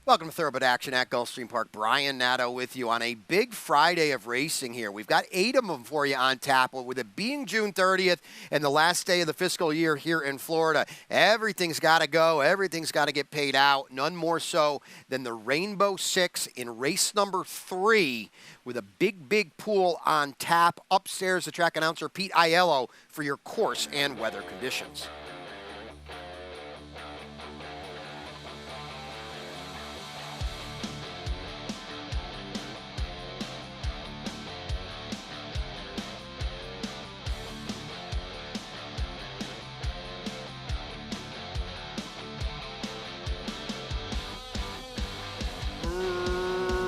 Welcome to Thoroughbred Action at Gulfstream Park. Brian Nadeau with you on a big Friday of racing here. We've got 8 of them for you on tap, with it being June 30th and the last day of the fiscal year here in Florida. Everything's got to go. Everything's got to get paid out. None more so than the Rainbow Six in race number 3 with a big pool on tap. Upstairs, the track announcer Pete Aiello for your course and weather conditions.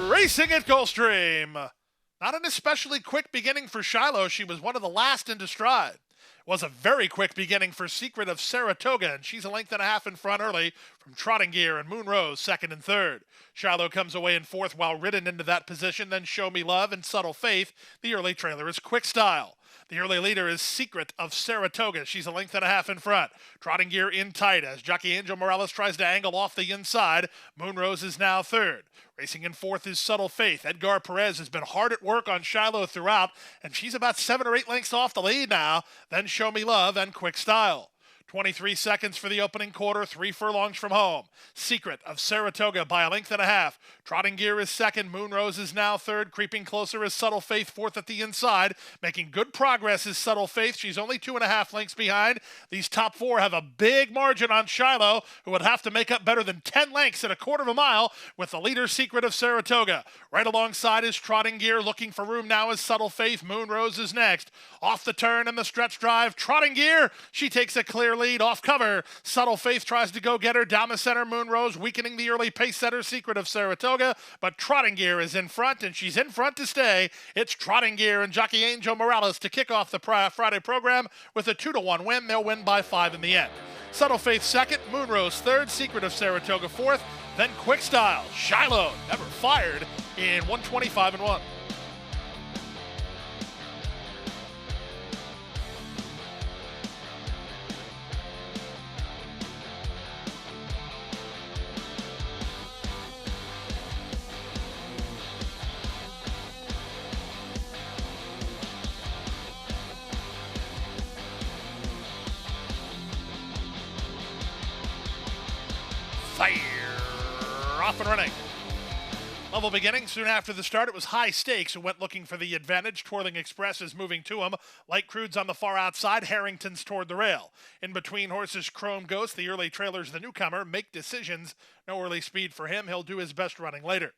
Racing at Gulfstream. Not an especially quick beginning for Shiloh. She was one of the last into stride. It was a very quick beginning for Secret of Saratoga, and she's a length and a half in front early from Trotting Gear and Moonrose, second and third. Shiloh comes away in fourth while ridden into that position, then Show Me Love and Subtle Faith. The early trailer is Quick Style. The early leader is Secret of Saratoga. She's a length and a half in front. Trotting Gear in tight as Jockey Angel Morales tries to angle off the inside. Moonrose is now third. Racing in fourth is Subtle Faith. Edgar Perez has been hard at work on Shiloh throughout, and she's about 7 or 8 lengths off the lead now. Then Show Me Love and Quick Style. 23 seconds for the opening quarter, 3 furlongs from home. Secret of Saratoga by a length and a half. Trotting Gear is second. Moonrose is now third. Creeping closer is Subtle Faith, fourth at the inside. Making good progress is Subtle Faith. She's only 2.5 lengths behind. These top 4 have a big margin on Shiloh, who would have to make up better than 10 lengths in a quarter of a mile with the leader Secret of Saratoga. Right alongside is Trotting Gear. Looking for room now is Subtle Faith. Moonrose is next. Off the turn and the stretch drive. Trotting Gear. She takes a clear lead off cover. Subtle Faith tries to go get her down the center. Moonrose weakening the early pace setter Secret of Saratoga, but Trotting Gear is in front, and she's in front to stay. It's Trotting Gear and Jockey Angel Morales to kick off the Friday program with a 2-1 win. They'll win by 5 in the end. Subtle Faith second, Moonrose third, Secret of Saratoga fourth, then Quick Style. Shiloh never fired in 125-1. Fire! Off and running. Level beginning. Soon after the start, it was High Stakes who went looking for the advantage. Twirling Express is moving to him. Light Crude's on the far outside. Harrington's toward the rail. In between horses, Chrome Ghost. The early trailer's the newcomer. Make Decisions. No early speed for him. He'll do his best running later.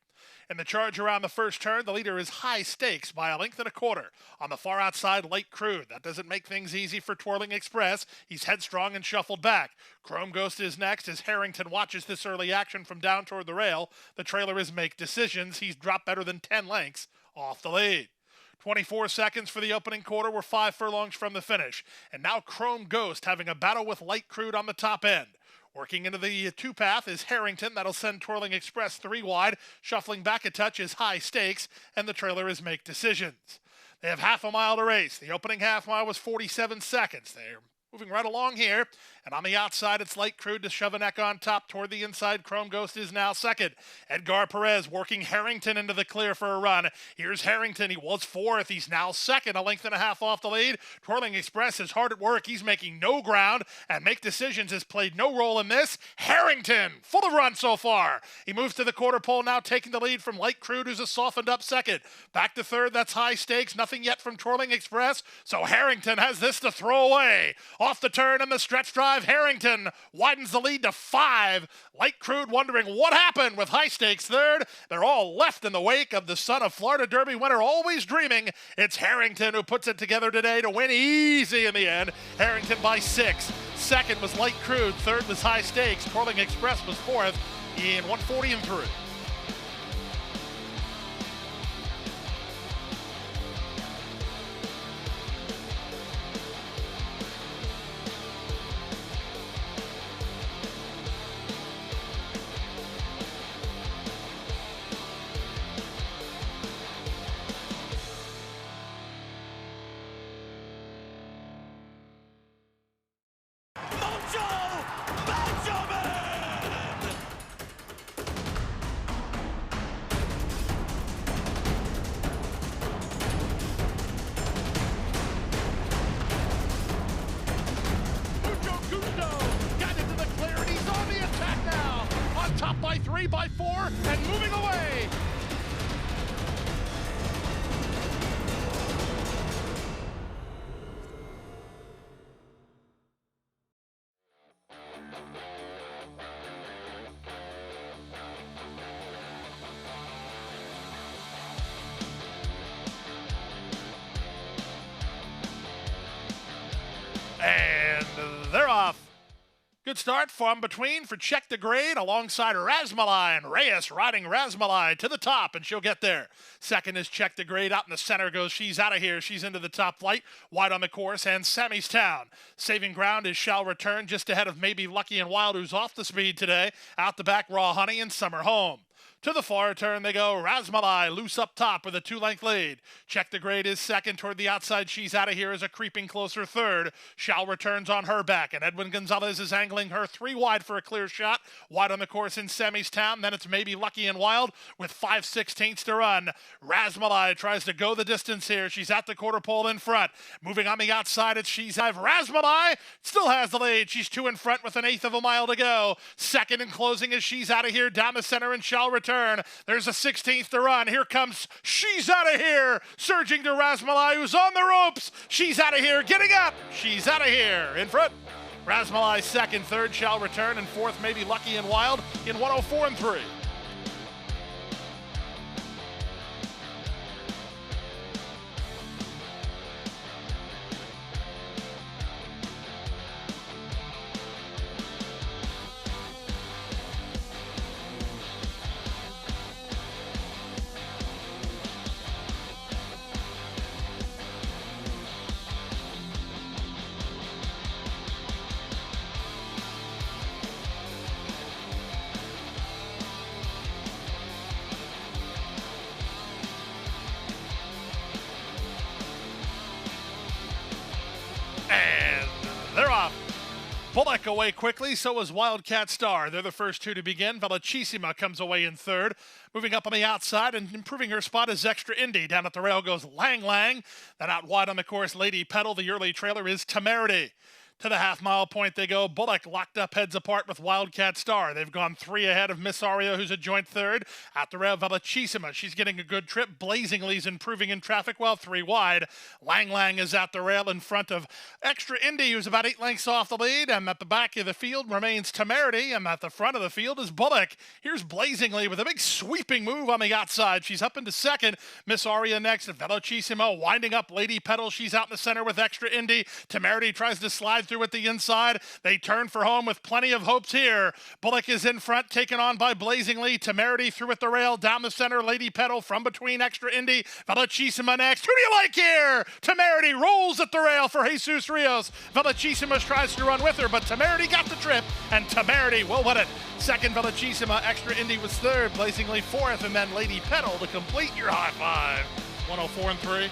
In the charge around the first turn, the leader is High Stakes by a length and a quarter. On the far outside, Light Crude. That doesn't make things easy for Twirling Express. He's headstrong and shuffled back. Chrome Ghost is next as Harrington watches this early action from down toward the rail. The trailer is Make Decisions. He's dropped better than 10 lengths off the lead. 24 seconds for the opening quarter. We're 5 furlongs from the finish. And now Chrome Ghost having a battle with Light Crude on the top end. Working into the 2-path is Harrington. That'll send Twirling Express 3 wide. Shuffling back a touch is High Stakes, and the trailer is Make Decisions. They have half a mile to race. The opening half mile was 47 seconds. They're moving right along here. And on the outside, it's Light Crude to shove a neck on top toward the inside. Chrome Ghost is now second. Edgar Perez working Harrington into the clear for a run. Here's Harrington. He was fourth. He's now second, a length and a half off the lead. Twirling Express is hard at work. He's making no ground, and Make Decisions has played no role in this. Harrington, full of run so far. He moves to the quarter pole now, taking the lead from Light Crude, who's a softened up second. Back to third, that's High Stakes. Nothing yet from Twirling Express, so Harrington has this to throw away. Off the turn and the stretch drive, Harrington widens the lead to 5. Light Crude wondering what happened with High Stakes third. They're all left in the wake of the son of Florida Derby winner, always dreaming. It's Harrington who puts it together today to win easy in the end. Harrington by 6. Second was Light Crude. Third was High Stakes. Twirling Express was fourth in 140-3. 3 by 4 and moving away. And they're off. Good start from between for Check the Grade alongside Razmalai, and Reyes riding Razmalai to the top, and she'll get there. Second is Check the Grade. Out in the center goes She's Out of Here. She's into the top flight, wide on the course, and Sammy's Town. Saving ground is Shall Return, just ahead of Maybe Lucky and Wild, who's off the speed today. Out the back, Raw Honey and Summer Home. To the far turn they go. Razmalai loose up top with a 2-length lead. Check the Grade is second. Toward the outside, She's Out of Here is a creeping closer third. Shall Returns on her back, and Edwin Gonzalez is angling her 3 wide for a clear shot. Wide on the course in Sammy's Town. Then it's Maybe Lucky and Wild with 5/16 to run. Razmalai tries to go the distance here. She's at the quarter pole in front. Moving on the outside, it's She's Out. Razmalai still has the lead. She's 2 in front with 1/8 of a mile to go. Second and closing is She's Out of Here down the center and Shall Return. There's a 16th to run. Here comes She's Out of Here, surging to Razmalai, who's on the ropes. She's Out of Here, getting up. She's Out of Here in front. Razmalai second, third Shall Return, and fourth Maybe Lucky and Wild in 104 and 3. And they're off. Bullock away quickly, so is Wildcat Star. They're the first two to begin. Velocissima comes away in third. Moving up on the outside and improving her spot is Extra Indy. Down at the rail goes Lang Lang. Then out wide on the course, Lady Petal. The early trailer is Temerity. To the half-mile point they go. Bullock locked up heads apart with Wildcat Star. They've gone 3 ahead of Miss Aria, who's a joint third. At the rail, Velocissima. She's getting a good trip. Blazingly's improving in traffic well, 3 wide. Lang Lang is at the rail in front of Extra Indy, who's about 8 lengths off the lead. And at the back of the field remains Temerity. And at the front of the field is Bullock. Here's Blazingly with a big sweeping move on the outside. She's up into second. Miss Aria next. Velocissima winding up Lady Petal. She's out in the center with Extra Indy. Temerity tries to slide through at the inside. They turn for home with plenty of hopes here. Bullock is in front, taken on by Blazingly. Temerity through at the rail, down the center. Lady Petal from between Extra Indy. Velocissima next. Who do you like here? Temerity rolls at the rail for Jesus Rios. Velocissima tries to run with her, but Temerity got the trip, and Temerity will win it. Second, Velocissima. Extra Indy was third. Blazingly fourth, and then Lady Petal to complete your high five. 104 and 3.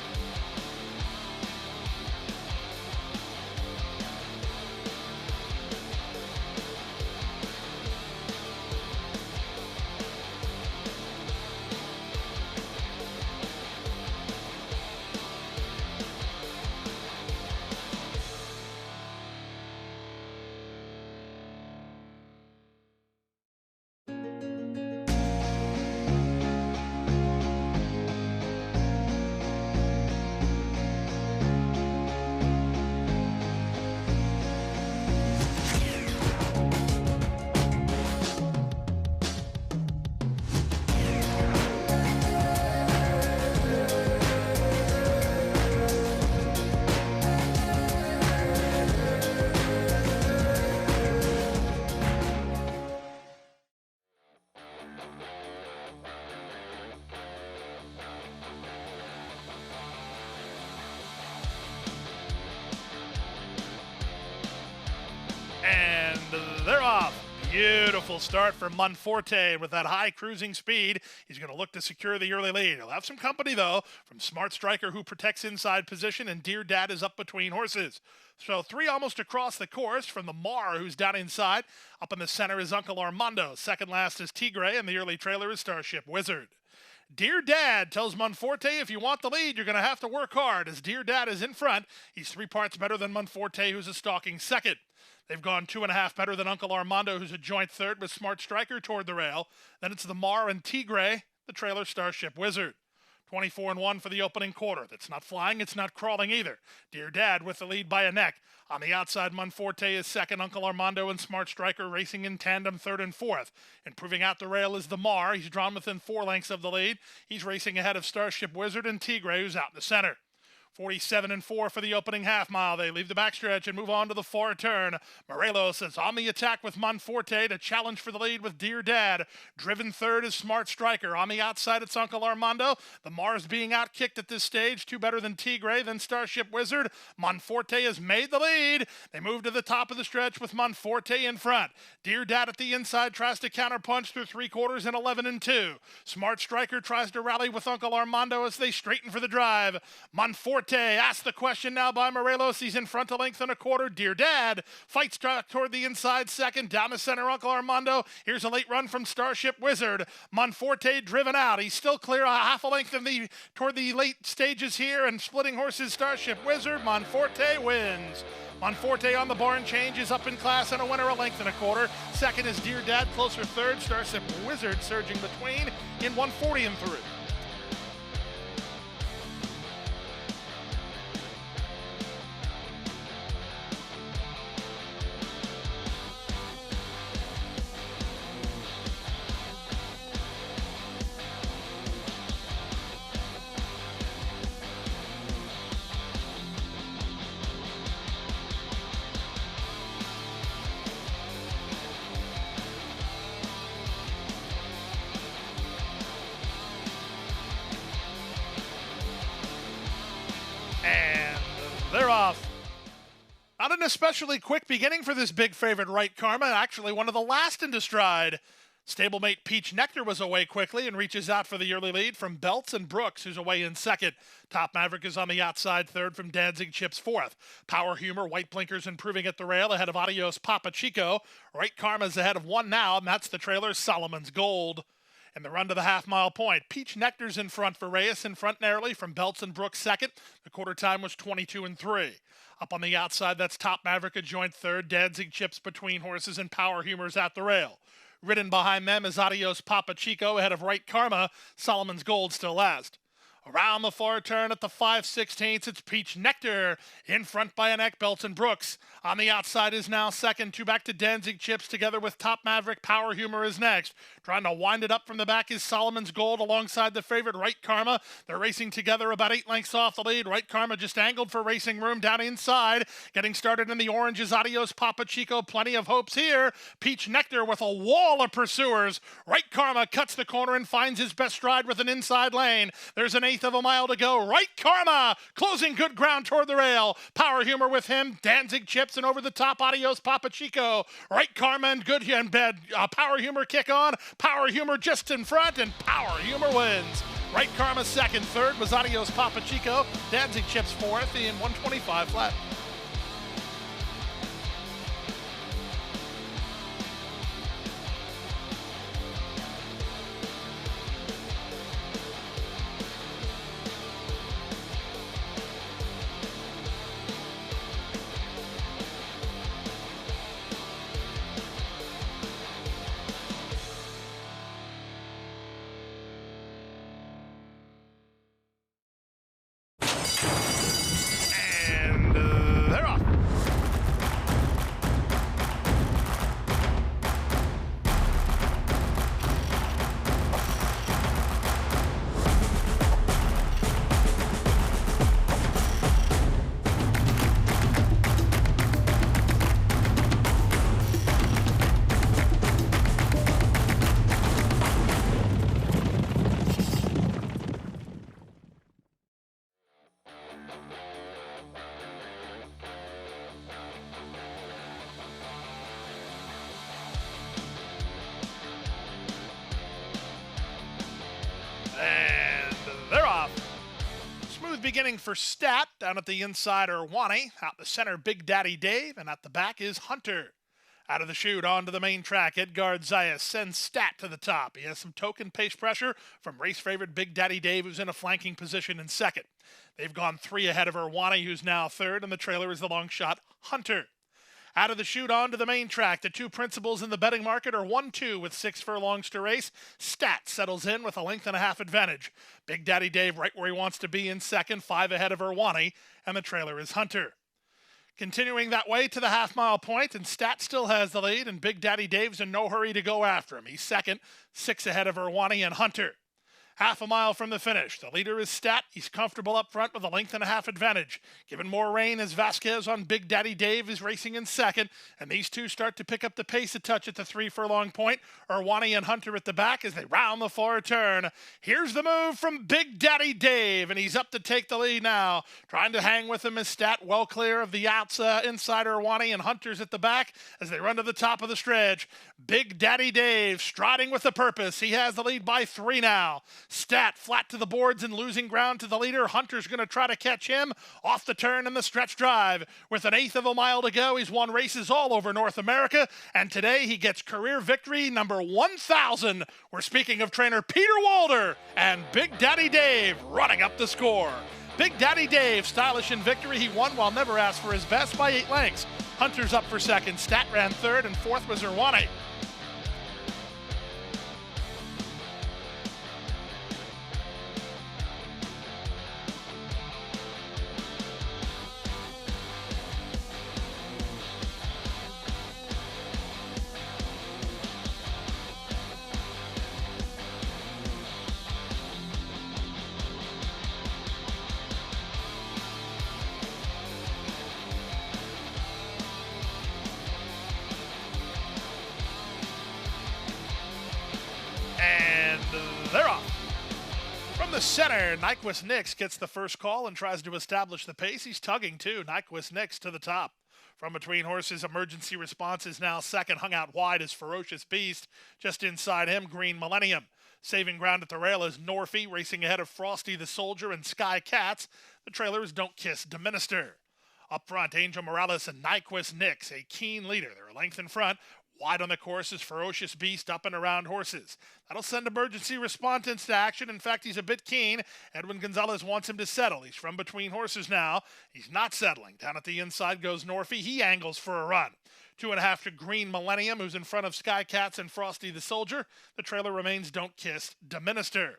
And they're off. Beautiful start for Monforte with that high cruising speed. He's going to look to secure the early lead. He'll have some company, though, from Smart Striker, who protects inside position, and Dear Dad is up between horses. So 3 almost across the course from the Mar, who's down inside. Up in the center is Uncle Armando. Second last is Tigre, and the early trailer is Starship Wizard. Dear Dad tells Monforte, if you want the lead, you're going to have to work hard, as Dear Dad is in front. He's 3 parts better than Monforte, who's a stalking second. They've gone 2.5 better than Uncle Armando, who's a joint third with Smart Striker toward the rail. Then it's the Mar and Tigre, the trailer Starship Wizard. 24-1 for the opening quarter. That's not flying, it's not crawling either. Dear Dad with the lead by a neck. On the outside, Monforte is second. Uncle Armando and Smart Striker racing in tandem third and fourth. Improving out the rail is the Mar. He's drawn within 4 lengths of the lead. He's racing ahead of Starship Wizard and Tigre, who's out in the center. 47-4 for the opening half mile. They leave the backstretch and move on to the far turn. Morelos is on the attack with Monforte to challenge for the lead with Dear Dad. Driven third is Smart Striker. On the outside, it's Uncle Armando. The Mars being outkicked at this stage. 2 better than Tigre, then Starship Wizard. Monforte has made the lead. They move to the top of the stretch with Monforte in front. Dear Dad at the inside tries to counterpunch through 3 quarters and 11-2. Smart Striker tries to rally with Uncle Armando as they straighten for the drive. Monforte asked the question now by Morelos. He's in front a length and a quarter. Dear Dad fights toward the inside second. Down the center, Uncle Armando. Here's a late run from Starship Wizard. Monforte driven out. He's still clear a half a length toward the late stages here, and splitting horses Starship Wizard. Monforte wins. Monforte on the barn change is up in class and a winner a length and a quarter. Second is Dear Dad, closer third. Starship Wizard surging between in 140-3. And they're off. Not an especially quick beginning for this big favorite Right Karma. Actually, one of the last into stride. Stablemate Peach Nectar was away quickly and reaches out for the early lead from Belts and Brooks, who's away in second. Top Maverick is on the outside third from Danzig Chips fourth. Power Humor, White Blinkers improving at the rail ahead of Adios Papa Chico. Right Karma's ahead of one now, and that's the trailer Solomon's Gold. And the run to the half-mile point. Peach Nectar's in front for Reyes, in front narrowly from Belts and Brooks second. The quarter time was 22-3. Up on the outside, that's Top Maverick, a joint third. Danzig Chips between horses, and Power Humor's at the rail. Ridden behind them is Adios Papa Chico ahead of Right Karma. Solomon's Gold still last. Around the far turn at the 5/16, it's Peach Nectar. In front by a neck, Belts and Brooks. On the outside is now second. 2 back to Danzig Chips together with Top Maverick. Power Humor is next. Trying to wind it up from the back is Solomon's Gold alongside the favorite Right Karma. They're racing together about 8 lengths off the lead. Right Karma just angled for racing room down inside. Getting started in the orange is Adios Papa Chico. Plenty of hopes here. Peach Nectar with a wall of pursuers. Right Karma cuts the corner and finds his best stride with an inside lane. There's an 1/8 of a mile to go. Right Karma closing good ground toward the rail. Power Humor with him. Danzig Chips and over the top Adios Papa Chico. Right Karma and good and bad. Power Humor kick on. Power Humor just in front, and Power Humor wins. Right Karma second. Third was Adios Papa Chico. Danzig Chips fourth in 125 flat. They're off. And they're off. Smooth beginning for Stat. Down at the inside are Wani. Out the center, Big Daddy Dave. And at the back is Hunter. Out of the chute, onto the main track, Edgard Zayas sends Stat to the top. He has some token pace pressure from race favorite Big Daddy Dave, who's in a flanking position in second. They've gone 3 ahead of Irwani, who's now third, and the trailer is the long shot Hunter. Out of the chute onto the main track, the two principals in the betting market are 1-2 with 6 furlongs to race. Stat settles in with a length and a half advantage. Big Daddy Dave right where he wants to be in second, 5 ahead of Irwani, and the trailer is Hunter. Continuing that way to the half-mile point, and Stat still has the lead, and Big Daddy Dave's in no hurry to go after him. He's second, 6 ahead of Irwani and Hunter. Half a mile from the finish. The leader is Stat. He's comfortable up front with a length and a half advantage. Given more rain as Vasquez on Big Daddy Dave is racing in second, and these two start to pick up the pace a touch at the 3 furlong point. Irwani and Hunter at the back as they round the far turn. Here's the move from Big Daddy Dave, and he's up to take the lead now. Trying to hang with him is Stat, well clear of the inside Irwani, and Hunter's at the back as they run to the top of the stretch. Big Daddy Dave striding with a purpose. He has the lead by 3 now. Stat flat to the boards and losing ground to the leader. Hunter's going to try to catch him off the turn in the stretch drive. With an eighth of a mile to go, he's won races all over North America, and today he gets career victory number 1,000. We're speaking of trainer Peter Walder and Big Daddy Dave running up the score. Big Daddy Dave, stylish in victory. He won while never asked for his best by 8 lengths. Hunter's up for second. Stat ran third, and fourth was Irwani. And they're off. From the center, Nyquist Nix gets the first call and tries to establish the pace. He's tugging too. Nyquist Nix to the top. From between horses, Emergency Response is now second. Hung out wide is Ferocious Beast. Just inside him, Green Millennium. Saving ground at the rail is Norfie, racing ahead of Frosty the Soldier and Sky Cats. The trailers Don't Kiss Deminister. Up front, Angel Morales and Nyquist Nix, a keen leader. They're a length in front. Wide on the course is Ferocious Beast up and around horses. That'll send Emergency Response into action. In fact, he's a bit keen. Edwin Gonzalez wants him to settle. He's from between horses now. He's not settling. Down at the inside goes Norfie. He angles for a run. 2.5 to Green Millennium, who's in front of Sky Cats and Frosty the Soldier. The trailer remains Don't Kiss Deminister.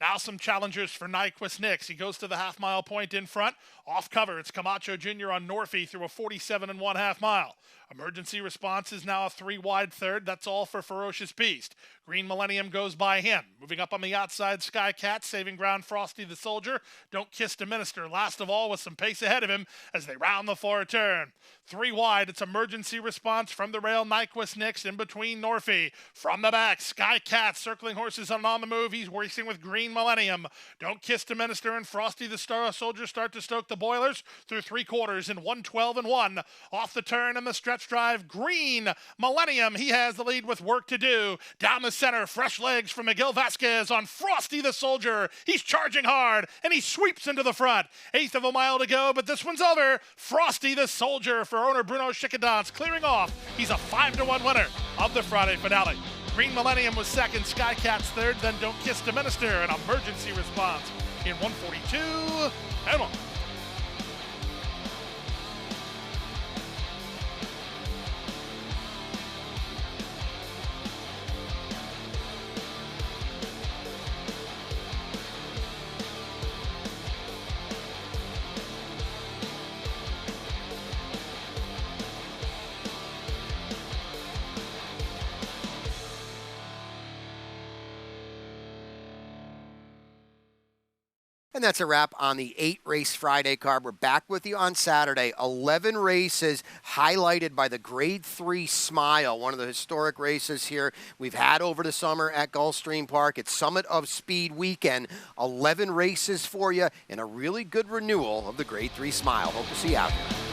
Now some challengers for Nyquist Nix. He goes to the half-mile point in front. Off cover, it's Camacho Jr. on Norfie through a 47 1/2 mile. Emergency Response is now a 3 wide third. That's all for Ferocious Beast. Green Millennium goes by him. Moving up on the outside, Sky Cat, saving ground Frosty the Soldier. Don't Kiss Deminister. Last of all with some pace ahead of him as they round the far turn. 3 wide, it's Emergency Response from the rail. Nyquist Nix in between Norfie. From the back, Sky Cat circling horses on the move. He's racing with Green Millennium. Don't Kiss Deminister and Frosty the Soldier start to stoke the boilers through 3/4 in 1:12 1. Off the turn in the stretch drive, Green Millennium. He has the lead with work to do. Down the center, fresh legs from Miguel Vasquez on Frosty the Soldier. He's charging hard, and he sweeps into the front. 1/8 of a mile to go, but this one's over. Frosty the Soldier for owner Bruno Schickedance clearing off. He's a 5-1 winner of the Friday finale. Green Millennium was second, Sky Cat's third, then Don't Kiss Deminister, an Emergency Response in 1:42 1. And that's a wrap on the 8-race Friday card. We're back with you on Saturday. 11 races highlighted by the Grade 3 Smile, one of the historic races here we've had over the summer at Gulfstream Park. It's Summit of Speed weekend. 11 races for you and a really good renewal of the Grade 3 Smile. Hope to see you out here.